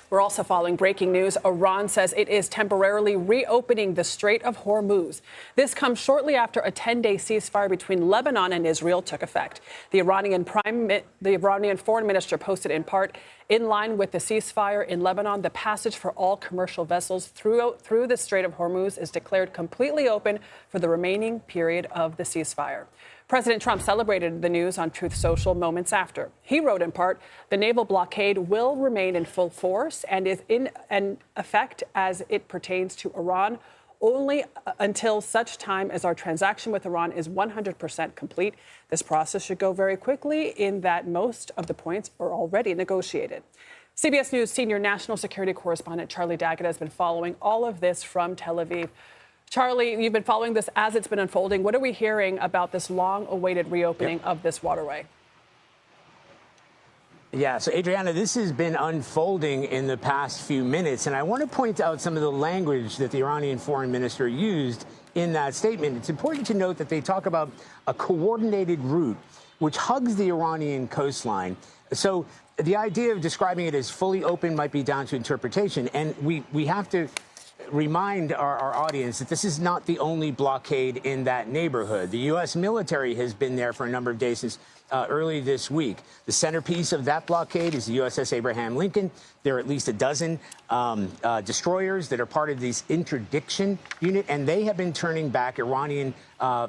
We're also following breaking news. Iran says it is temporarily reopening the Strait of Hormuz. This comes shortly after a 10-day ceasefire between Lebanon and Israel took effect. The Iranian foreign minister posted in part, in line with the ceasefire in Lebanon, the passage for all commercial vessels through the Strait of Hormuz is declared completely open for the remaining period of the ceasefire. President Trump celebrated the news on Truth Social moments after. He wrote in part, the naval blockade will remain in full force and is in effect as it pertains to Iran only until such time as our transaction with Iran is 100% complete. This process should go very quickly in that most of the points are already negotiated. CBS News senior national security correspondent Charlie Daggett has been following all of this from Tel Aviv. Charlie, you've been following this as it's been unfolding. What are we hearing about this long-awaited reopening of this waterway? Yeah, so Adriana, this has been unfolding in the past few minutes, and I want to point out some of the language that the Iranian foreign minister used in that statement. It's important to note that they talk about a coordinated route which hugs the Iranian coastline. So the idea of describing it as fully open might be down to interpretation, and we have to remind our audience that this is not the only blockade in that neighborhood. The U.S. military has been there for a number of days since early this week. The centerpiece of that blockade is the USS Abraham Lincoln. There are at least a dozen destroyers that are part of this interdiction unit, and they have been turning back Iranian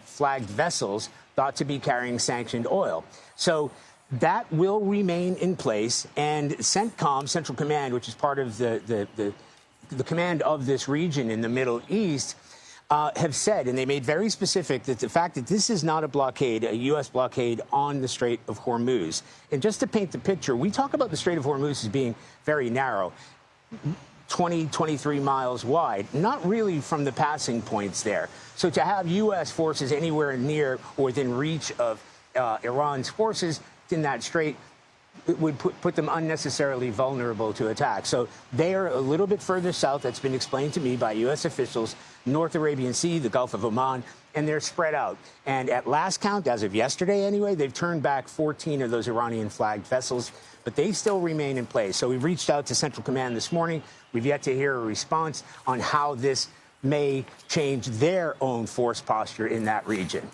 flagged vessels thought to be carrying sanctioned oil. So that will remain in place, and CENTCOM, Central Command, which is part of the command of this region in the Middle East, have said, and they made very specific, that the fact that this is not a blockade, a U.S. blockade on the Strait of Hormuz. And just to paint the picture, we talk about the Strait of Hormuz as being very narrow, 20, 23 miles wide, not really from the passing points there. So to have U.S. forces anywhere near or within reach of Iran's forces in that strait, it would put them unnecessarily vulnerable to attack. So they are a little bit further south. That's been explained to me by U.S. officials, North Arabian Sea, the Gulf of Oman, and they're spread out. And at last count, as of yesterday anyway, they've turned back 14 of those Iranian-flagged vessels, but they still remain in place. So we reached out to Central Command this morning. We've yet to hear a response on how this may change their own force posture in that region.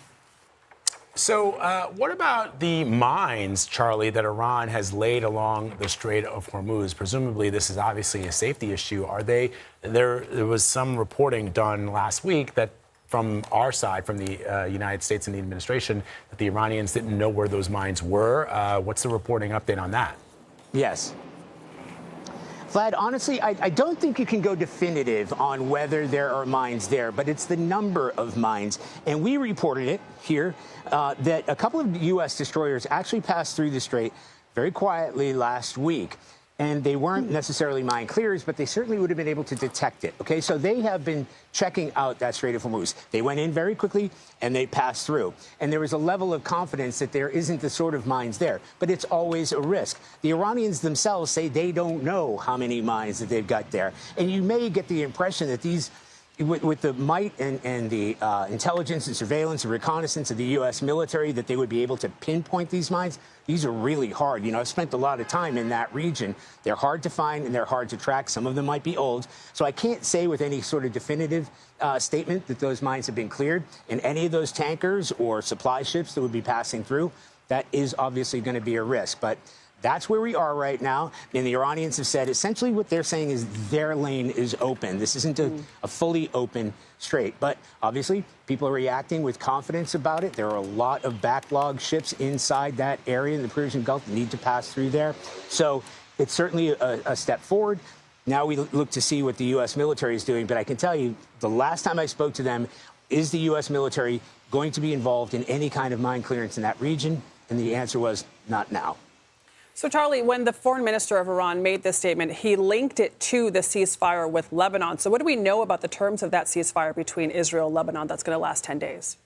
So what about the mines, Charlie, that Iran has laid along the Strait of Hormuz? Presumably, this is obviously a safety issue. Are they there? There was some reporting done last week that from our side, from the United States and the administration, that the Iranians didn't know where those mines were. What's the reporting update on that? Yes. Vlad, honestly, I don't think you can go definitive on whether there are mines there, but it's the number of mines. And we reported it here that a couple of U.S. destroyers actually passed through the strait very quietly last week. And they weren't necessarily mine clearers, but they certainly would have been able to detect it. OK, so they have been checking out that Strait of Hormuz. They went in very quickly and they passed through. And there was a level of confidence that there isn't the sort of mines there. But it's always a risk. The Iranians themselves say they don't know how many mines that they've got there. And you may get the impression that these, with the might and the intelligence and surveillance and reconnaissance of the U.S. military, that they would be able to pinpoint these mines. These are really hard. You know, I've spent a lot of time in that region. They're hard to find and they're hard to track. Some of them might be old. So I can't say with any sort of definitive statement that those mines have been cleared. And any of those tankers or supply ships that would be passing through, that is obviously going to be a risk. But that's where we are right now. And the Iranians have said essentially what they're saying is their lane is open. This isn't a fully open strait. But obviously, people are reacting with confidence about it. There are a lot of backlog ships inside that area in the Persian Gulf that need to pass through there. So it's certainly a step forward. Now we look to see what the U.S. military is doing. But I can tell you, the last time I spoke to them, is the U.S. military going to be involved in any kind of mine clearance in that region? And the answer was not now. So, Charlie, when the foreign minister of Iran made this statement, he linked it to the ceasefire with Lebanon. So what do we know about the terms of that ceasefire between Israel and Lebanon that's going to last 10 days?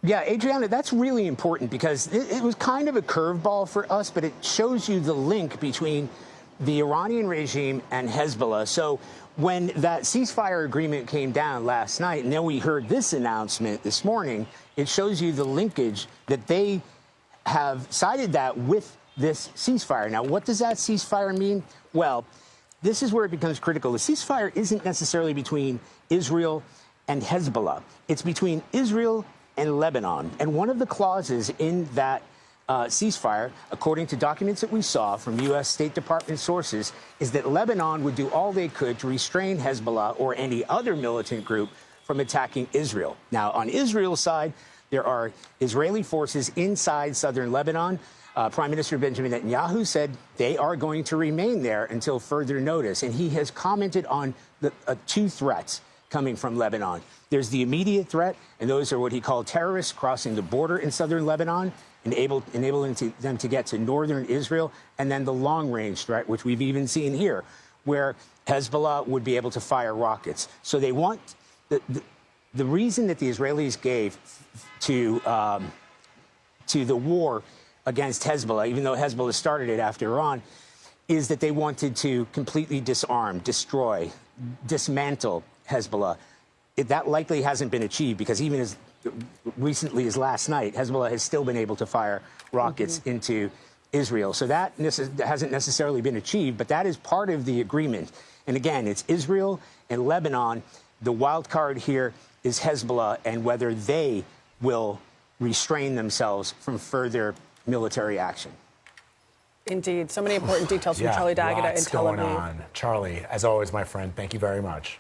Yeah, Adriana, that's really important because it was kind of a curveball for us, but it shows you the link between the Iranian regime and Hezbollah. So when that ceasefire agreement came down last night, and then we heard this announcement this morning, it shows you the linkage that they have cited that with this ceasefire. Now, what does that ceasefire mean? Well, this is where it becomes critical. The ceasefire isn't necessarily between Israel and Hezbollah. It's between Israel and Lebanon. And one of the clauses in that ceasefire, according to documents that we saw from U.S. State Department sources, is that Lebanon would do all they could to restrain Hezbollah or any other militant group from attacking Israel. Now, on Israel's side, there are Israeli forces inside southern Lebanon. Prime Minister Benjamin Netanyahu said they are going to remain there until further notice. And he has commented on the two threats coming from Lebanon. There's the immediate threat, and those are what he called terrorists crossing the border in southern Lebanon, enabling them to get to northern Israel, and then the long-range threat, which we've even seen here, where Hezbollah would be able to fire rockets. So they want the reason that the Israelis gave to the war against Hezbollah, even though Hezbollah started it after Iran, is that they wanted to completely disarm, destroy, dismantle Hezbollah. That likely hasn't been achieved because even as recently as last night, Hezbollah has still been able to fire rockets into Israel. So that hasn't necessarily been achieved, but that is part of the agreement. And again, it's Israel and Lebanon. The wild card here is Hezbollah and whether they will restrain themselves from further military action. Indeed. So many important details from Charlie D'Agata in Tel Aviv. Going on. Charlie, as always, my friend, thank you very much.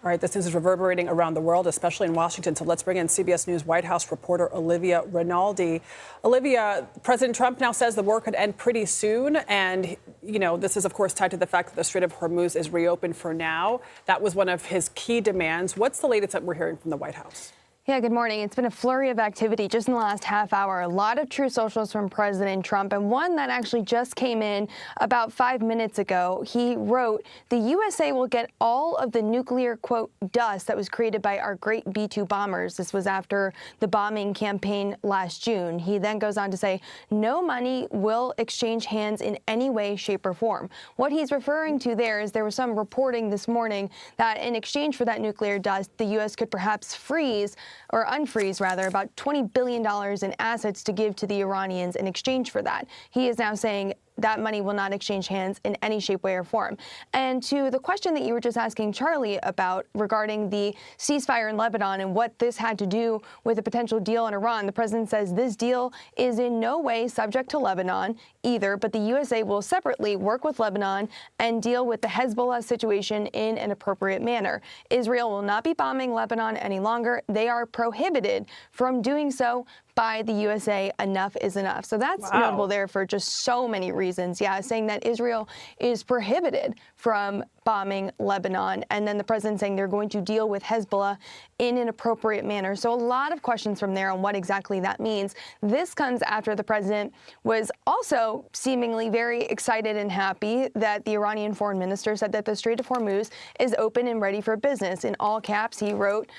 All right, this is reverberating around the world, especially in Washington. So let's bring in CBS News White House reporter Olivia Rinaldi. Olivia, President Trump now says the war could end pretty soon. And, you know, this is, of course, tied to the fact that the Strait of Hormuz is reopened for now. That was one of his key demands. What's the latest that we're hearing from the White House? Yeah, good morning. It's been a flurry of activity just in the last half hour. A lot of true socials from President Trump, and one that actually just came in about 5 minutes ago. He wrote, the USA will get all of the nuclear, quote, dust that was created by our great B-2 bombers. This was after the bombing campaign last June. He then goes on to say, no money will exchange hands in any way, shape, or form. What he's referring to there is there was some reporting this morning that in exchange for that nuclear dust, the U.S. could perhaps freeze or unfreeze, rather, about $20 billion in assets to give to the Iranians in exchange for that. He is now saying that money will not exchange hands in any shape, way, or form. And to the question that you were just asking Charlie about regarding the ceasefire in Lebanon and what this had to do with a potential deal in Iran, the president says this deal is in no way subject to Lebanon either, but the USA will separately work with Lebanon and deal with the Hezbollah situation in an appropriate manner. Israel will not be bombing Lebanon any longer. They are prohibited from doing so by the USA. Enough is enough. So that's notable there for just so many reasons. Yeah, saying that Israel is prohibited from bombing Lebanon, and then the president saying they're going to deal with Hezbollah in an appropriate manner. So a lot of questions from there on what exactly that means. This comes after the president was also seemingly very excited and happy that the Iranian foreign minister said that the Strait of Hormuz is open and ready for business. In all caps, he wrote,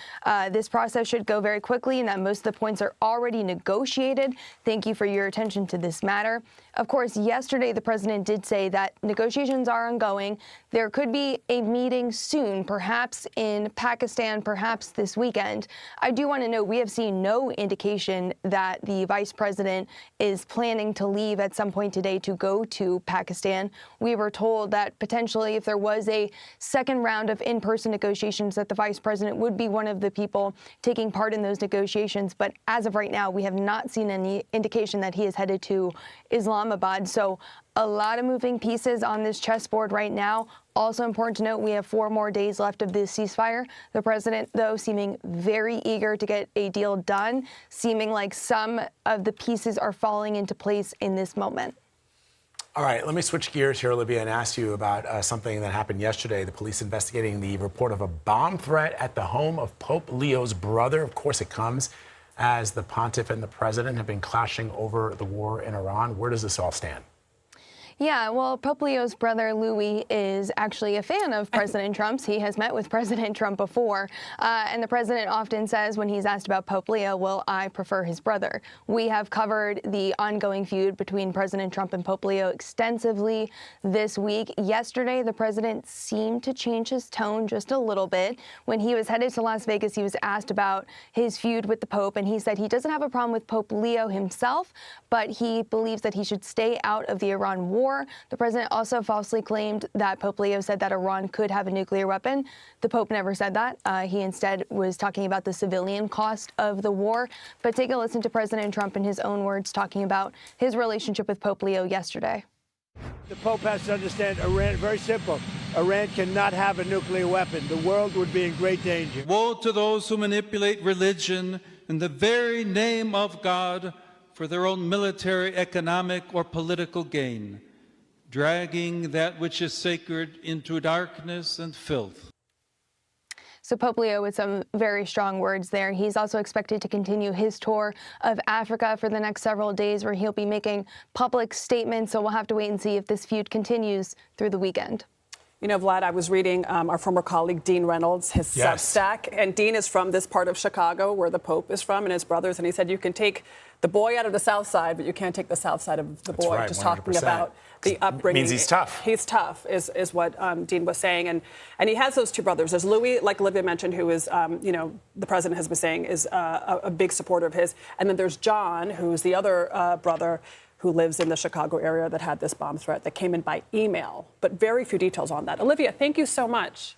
this process should go very quickly and that most of the points are already negotiated. Thank you for your attention to this matter. Of course, yesterday, the president did say that negotiations are ongoing. There could be a meeting soon, perhaps in Pakistan, perhaps this weekend. I do want to note we have seen no indication that the vice president is planning to leave at some point today to go to Pakistan. We were told that potentially if there was a second round of in-person negotiations, that the vice president would be one of the people taking part in those negotiations. But as of right now, we have not seen any indication that he is headed to Islamabad. So a lot of moving pieces on this chessboard right now. Also important to note, we have 4 more days left of this ceasefire. The president, though, seeming very eager to get a deal done, seeming like some of the pieces are falling into place in this moment. All right, let me switch gears here, Olivia, and ask you about something that happened yesterday. The police investigating the report of a bomb threat at the home of Pope Leo's brother. Of course, it comes as the pontiff and the president have been clashing over the war in Iran. Where does this all stand? Yeah, well, Pope Leo's brother Louis is actually a fan of President Trump's. He has met with President Trump before. And the president often says when he's asked about Pope Leo, well, I prefer his brother. We have covered the ongoing feud between President Trump and Pope Leo extensively this week. Yesterday, the president seemed to change his tone just a little bit. When he was headed to Las Vegas, he was asked about his feud with the Pope, and he said he doesn't have a problem with Pope Leo himself, but he believes that he should stay out of the Iran war. The president also falsely claimed that Pope Leo said that Iran could have a nuclear weapon. The Pope never said that. He instead was talking about the civilian cost of the war. But take a listen to President Trump in his own words talking about his relationship with Pope Leo yesterday. The Pope has to understand Iran, very simple. Iran cannot have a nuclear weapon. The world would be in great danger. Woe to those who manipulate religion in the very name of God for their own military, economic, or political gain, dragging that which is sacred into darkness and filth. So Pope Leo with some very strong words there. He's also expected to continue his tour of Africa for the next several days, where he'll be making public statements. So we'll have to wait and see if this feud continues through the weekend. You know, Vlad, I was reading our former colleague Dean Reynolds, his Substack, and Dean is from this part of Chicago where the Pope is from and his brothers, and he said you can take the boy out of the South Side, but you can't take the South Side of the boy. That's right, just 100%. talking about the upbringing. Means he's tough. He's tough, is what Dean was saying, and he has those two brothers. There's Louis, like Olivia mentioned, who is, you know, the president has been saying is a big supporter of his, and then there's John, who's the other brother, who lives in the Chicago area that had this bomb threat that came in by email, but very few details on that. Olivia, thank you so much.